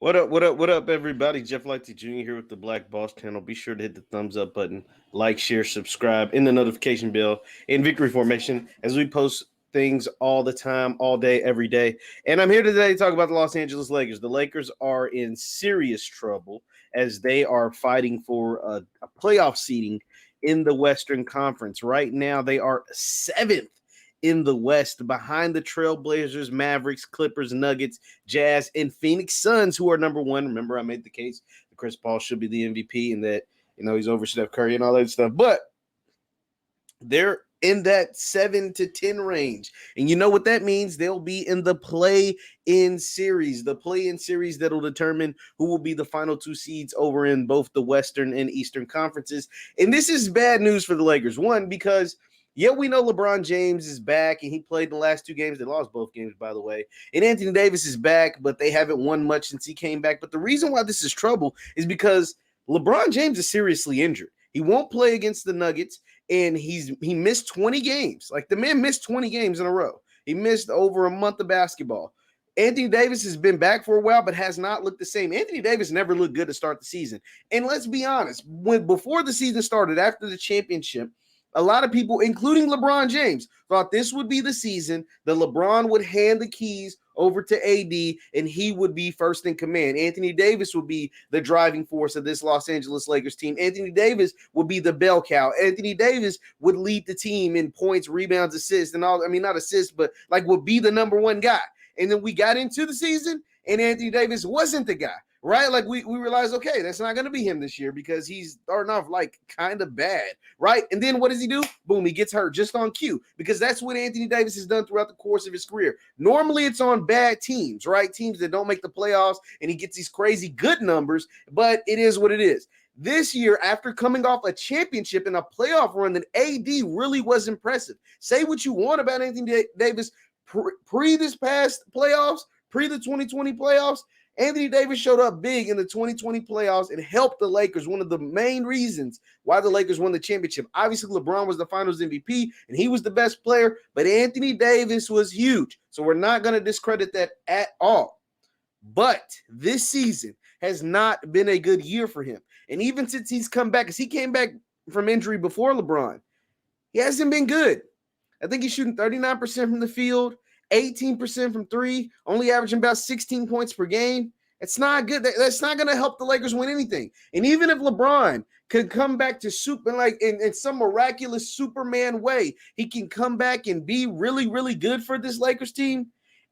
What up, what up, what up, everybody? Jeff Lightsy Jr. here with the Black Boss channel. Be sure to hit the thumbs up button, like, share, subscribe, and the notification bell in victory formation as we post things all the time, all day, every day. And I'm here today to talk about the Los Angeles Lakers. The Lakers are in serious trouble as they are fighting for a playoff seeding in the Western Conference. Right now, they are seventh in the West behind the Trailblazers, Mavericks, Clippers, Nuggets, Jazz, and Phoenix Suns, who are number one. Remember, I made the case that Chris Paul should be the MVP and that, he's over Steph Curry and all that stuff. But they're in that 7 to 10 range. And you know what that means? They'll be in the play-in series that'll determine who will be the final two seeds over in both the Western and Eastern conferences. And this is bad news for the Lakers. One, because we know LeBron James is back, and he played the last two games. They lost both games, by the way. And Anthony Davis is back, but they haven't won much since he came back. But the reason why this is trouble is because LeBron James is seriously injured. He won't play against the Nuggets, and he missed 20 games. Like, the man missed 20 games in a row. He missed over a month of basketball. Anthony Davis has been back for a while, but has not looked the same. Anthony Davis never looked good to start the season. And let's be honest, before the season started, after the championship, a lot of people, including LeBron James, thought this would be the season that LeBron would hand the keys over to AD and he would be first in command. Anthony Davis would be the driving force of this Los Angeles Lakers team. Anthony Davis would be the bell cow. Anthony Davis would lead the team in points, rebounds, assists, and all. I mean, not assists, but like would be the number one guy. And then we got into the season and Anthony Davis wasn't the guy. Right? Like we realized, okay, that's not going to be him this year because he's starting off like kind of bad. Right? And then what does he do? Boom, he gets hurt just on cue because that's what Anthony Davis has done throughout the course of his career. Normally it's on bad teams, right? Teams that don't make the playoffs and he gets these crazy good numbers, but it is what it is. This year, after coming off a championship and a playoff run, that AD really was impressive. Say what you want about Anthony Davis pre this past playoffs, pre the 2020 playoffs. Anthony Davis showed up big in the 2020 playoffs and helped the Lakers. One of the main reasons why the Lakers won the championship. Obviously, LeBron was the finals MVP and he was the best player, but Anthony Davis was huge. So we're not going to discredit that at all. But this season has not been a good year for him. And even since he's come back, because he came back from injury before LeBron, he hasn't been good. I think he's shooting 39% from the field, 18% from three, only averaging about 16 points per game. It's not good. That's not going to help the Lakers win anything. And even if LeBron could come back to super, like in some miraculous Superman way, he can come back and be really, really good for this Lakers team.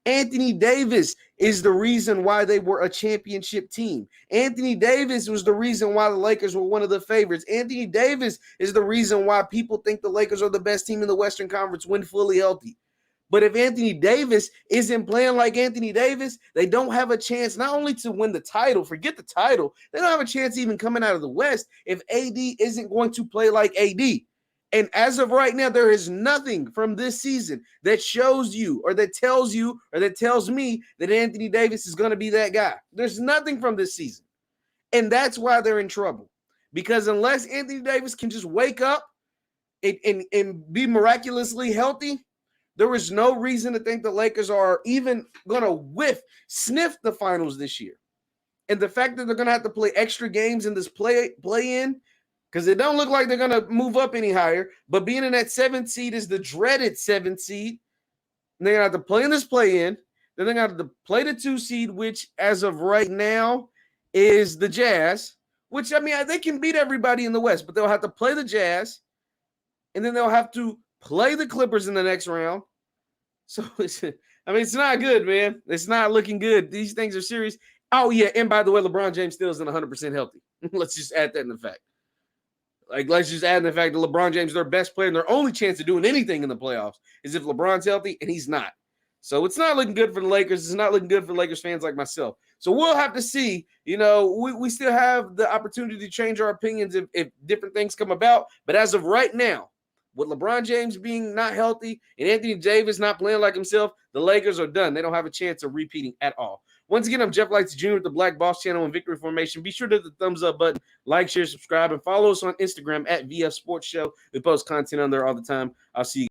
Anthony Davis is the reason why they were a championship team. Anthony Davis was the reason why the Lakers were one of the favorites. Anthony Davis is the reason why people think the Lakers are the best team in the Western Conference when fully healthy. But if Anthony Davis isn't playing like Anthony Davis, they don't have a chance not only to win the title, forget the title, they don't have a chance even coming out of the West if AD isn't going to play like AD. And as of right now, there is nothing from this season that shows you or that tells you or that tells me that Anthony Davis is going to be that guy. There's nothing from this season. And that's why they're in trouble. Because unless Anthony Davis can just wake up and be miraculously healthy, there is no reason to think the Lakers are even going to sniff the finals this year. And the fact that they're going to have to play extra games in this play-in, because it don't look like they're going to move up any higher, but being in that 7th seed is the dreaded 7th seed. And they're going to have to play in this play-in. Then they're going to have to play the 2 seed, which as of right now is the Jazz, which, I mean, they can beat everybody in the West, but they'll have to play the Jazz, and then they'll have to play the Clippers in the next round. So, it's not good, man. It's not looking good. These things are serious. Oh, yeah, and by the way, LeBron James still isn't 100% healthy. Let's just add that in the fact. Let's just add in the fact that LeBron James is their best player, and their only chance of doing anything in the playoffs is if LeBron's healthy, and he's not. So it's not looking good for the Lakers. It's not looking good for Lakers fans like myself. So we'll have to see. We still have the opportunity to change our opinions if different things come about. But as of right now, with LeBron James being not healthy and Anthony Davis not playing like himself, the Lakers are done. They don't have a chance of repeating at all. Once again, I'm Jeff Lightsy Jr. with the Black Boss channel and Victory Formation. Be sure to hit the thumbs up button, like, share, subscribe, and follow us on Instagram at VF Sports Show. We post content on there all the time. I'll see you.